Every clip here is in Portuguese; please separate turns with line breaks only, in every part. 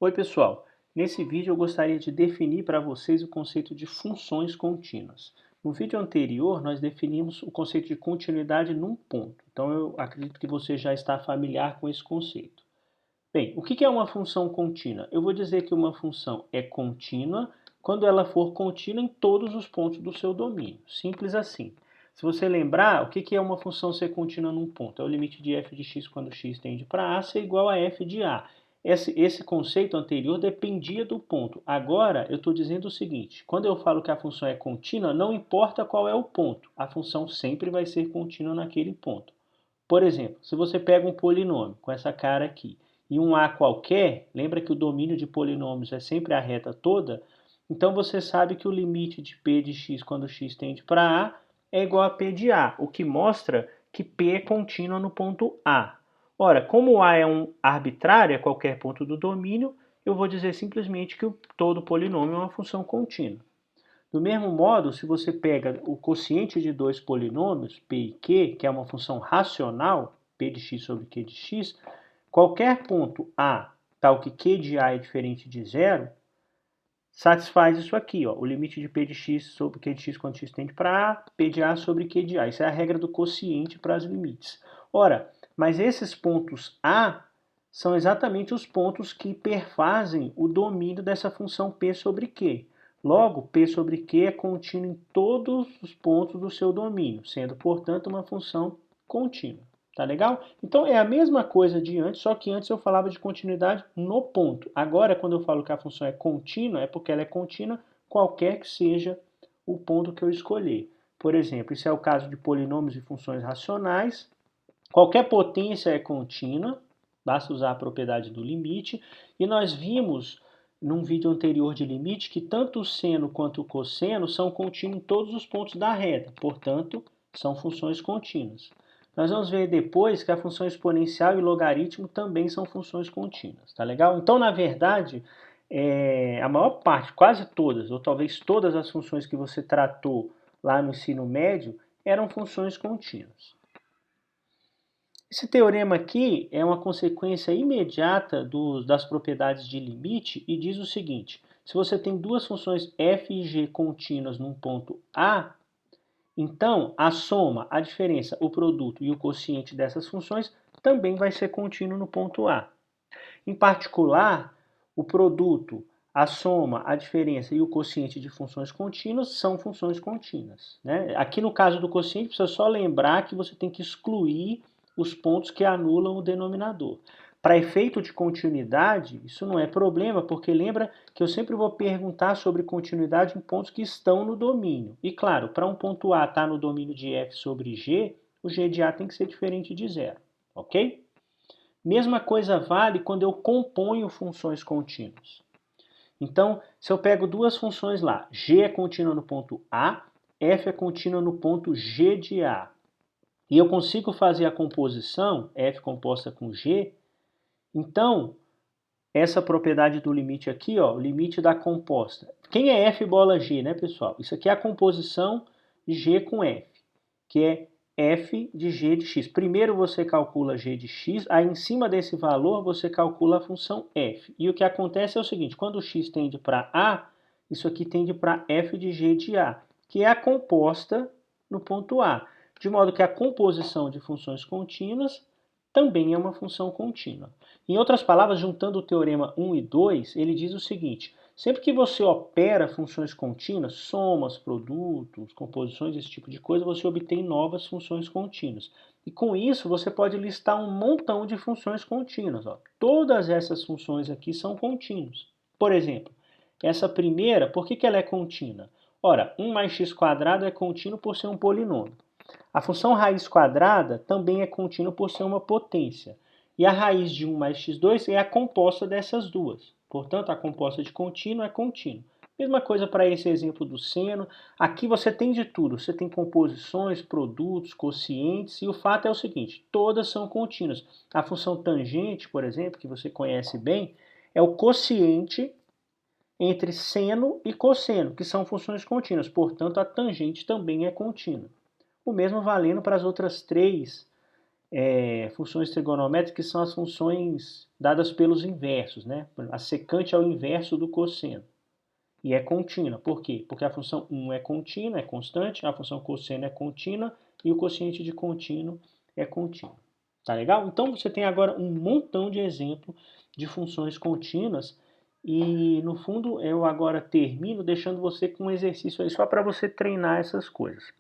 Oi pessoal, nesse vídeo eu gostaria de definir para vocês o conceito de funções contínuas. No vídeo anterior nós definimos o conceito de continuidade num ponto, então eu acredito que você já está familiar com esse conceito. Bem, o que é uma função contínua? Eu vou dizer que uma função é contínua quando ela for contínua em todos os pontos do seu domínio, simples assim. Se você lembrar, o que é uma função ser contínua num ponto? É o limite de f de x quando x tende para a ser igual a f de a. Esse conceito anterior dependia do ponto. Agora eu estou dizendo o seguinte, quando eu falo que a função é contínua, não importa qual é o ponto, a função sempre vai ser contínua naquele ponto. Por exemplo, se você pega um polinômio com essa cara aqui e um a qualquer, lembra que o domínio de polinômios é sempre a reta toda, então você sabe que o limite de p de x quando x tende para a é igual a p de a, o que mostra que p é contínua no ponto A. Ora, como A é um arbitrário, é qualquer ponto do domínio, eu vou dizer simplesmente que todo polinômio é uma função contínua. Do mesmo modo, se você pega o quociente de dois polinômios, p e q, que é uma função racional, p de x sobre q de x, qualquer ponto A, tal que q de A é diferente de zero, satisfaz isso aqui, ó, o limite de p de x sobre q de x quando x tende para A, p de A sobre q de A. Isso é a regra do quociente para as limites. Ora, mas esses pontos A são exatamente os pontos que perfazem o domínio dessa função p sobre q. Logo, p sobre q é contínuo em todos os pontos do seu domínio, sendo, portanto, uma função contínua. Tá legal? Então é a mesma coisa de antes, só que antes eu falava de continuidade no ponto. Agora, quando eu falo que a função é contínua, é porque ela é contínua qualquer que seja o ponto que eu escolher. Por exemplo, isso é o caso de polinômios e funções racionais. Qualquer potência é contínua, basta usar a propriedade do limite. E nós vimos num vídeo anterior de limite que tanto o seno quanto o cosseno são contínuos em todos os pontos da reta, portanto, são funções contínuas. Nós vamos ver depois que a função exponencial e logaritmo também são funções contínuas, tá legal? Então, na verdade, a maior parte, quase todas, ou talvez todas as funções que você tratou lá no ensino médio eram funções contínuas. Esse teorema aqui é uma consequência imediata das propriedades de limite e diz o seguinte: se você tem duas funções f e g contínuas num ponto A, então a soma, a diferença, o produto e o quociente dessas funções também vai ser contínuo no ponto A. Em particular, o produto, a soma, a diferença e o quociente de funções contínuas são funções contínuas, né? Aqui no caso do quociente, precisa só lembrar que você tem que excluir os pontos que anulam o denominador. Para efeito de continuidade, isso não é problema, porque lembra que eu sempre vou perguntar sobre continuidade em pontos que estão no domínio. E claro, para um ponto A estar no domínio de f sobre g, o g de A tem que ser diferente de zero, ok? Mesma coisa vale quando eu componho funções contínuas. Então, se eu pego duas funções lá, g é contínua no ponto A, f é contínua no ponto g de A, e eu consigo fazer a composição, f composta com g, então, essa propriedade do limite aqui, ó, o limite da composta. Quem é f bola g, né, pessoal? Isso aqui é a composição de g com f, que é f de g de x. Primeiro você calcula g de x, aí em cima desse valor você calcula a função f. E o que acontece é o seguinte, quando o x tende para a, isso aqui tende para f de g de a, que é a composta no ponto A. De modo que a composição de funções contínuas também é uma função contínua. Em outras palavras, juntando o teorema 1 e 2, ele diz o seguinte: sempre que você opera funções contínuas, somas, produtos, composições, esse tipo de coisa, você obtém novas funções contínuas. E com isso, você pode listar um montão de funções contínuas. Ó. Todas essas funções aqui são contínuas. Por exemplo, essa primeira, por que ela é contínua? Ora, 1 mais x² é contínuo por ser um polinômio. A função raiz quadrada também é contínua por ser uma potência. E a raiz de 1 mais x2 é a composta dessas duas. Portanto, a composta de contínuo é contínuo. Mesma coisa para esse exemplo do seno. Aqui você tem de tudo. Você tem composições, produtos, quocientes. E o fato é o seguinte, todas são contínuas. A função tangente, por exemplo, que você conhece bem, é o quociente entre seno e cosseno, que são funções contínuas. Portanto, a tangente também é contínua. O mesmo valendo para as outras três funções trigonométricas, que são as funções dadas pelos inversos, né? A secante é o inverso do cosseno. E é contínua. Por quê? Porque a função 1 é contínua, é constante, a função cosseno é contínua e o quociente de contínuo é contínuo. Tá legal? Então você tem agora um montão de exemplo de funções contínuas e no fundo eu agora termino deixando você com um exercício aí só para você treinar essas coisas.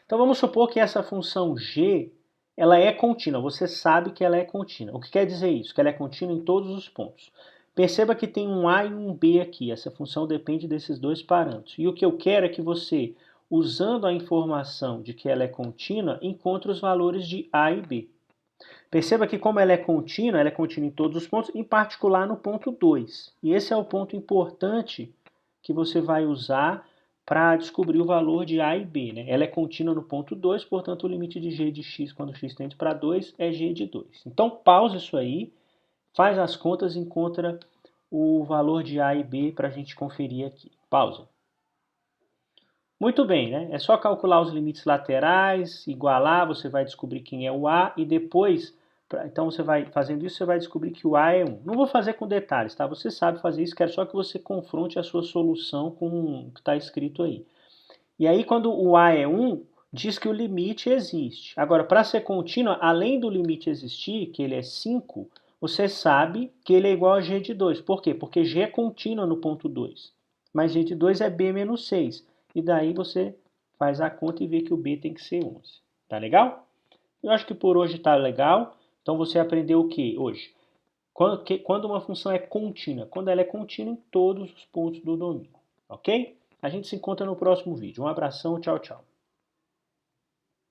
Então vamos supor que essa função g ela é contínua, você sabe que ela é contínua. O que quer dizer isso? Que ela é contínua em todos os pontos. Perceba que tem um a e um b aqui, essa função depende desses dois parâmetros. E o que eu quero é que você, usando a informação de que ela é contínua, encontre os valores de a e b. Perceba que como ela é contínua em todos os pontos, em particular no ponto 2. E esse é o ponto importante que você vai usar para descobrir o valor de a e b. Né? Ela é contínua no ponto 2, portanto o limite de g de x quando x tende para 2 é g de 2. Então pausa isso aí, faz as contas e encontra o valor de a e b para a gente conferir aqui. Pausa. Muito bem, né? É só calcular os limites laterais, igualar, você vai descobrir quem é o a e depois, então você vai fazendo isso, você vai descobrir que o a é 1. Não vou fazer com detalhes, tá? Você sabe fazer isso, quero só que você confronte a sua solução com o que está escrito aí. E aí quando o a é 1, diz que o limite existe. Agora, para ser contínua, além do limite existir, que ele é 5, você sabe que ele é igual a g de 2. Por quê? Porque g é contínua no ponto 2. Mas g de 2 é b menos 6. E daí você faz a conta e vê que o b tem que ser 11. Tá legal? Eu acho que por hoje tá legal. Então você aprendeu o que hoje? Quando uma função é contínua? Quando ela é contínua em todos os pontos do domínio. Ok? A gente se encontra no próximo vídeo. Um abração, tchau, tchau.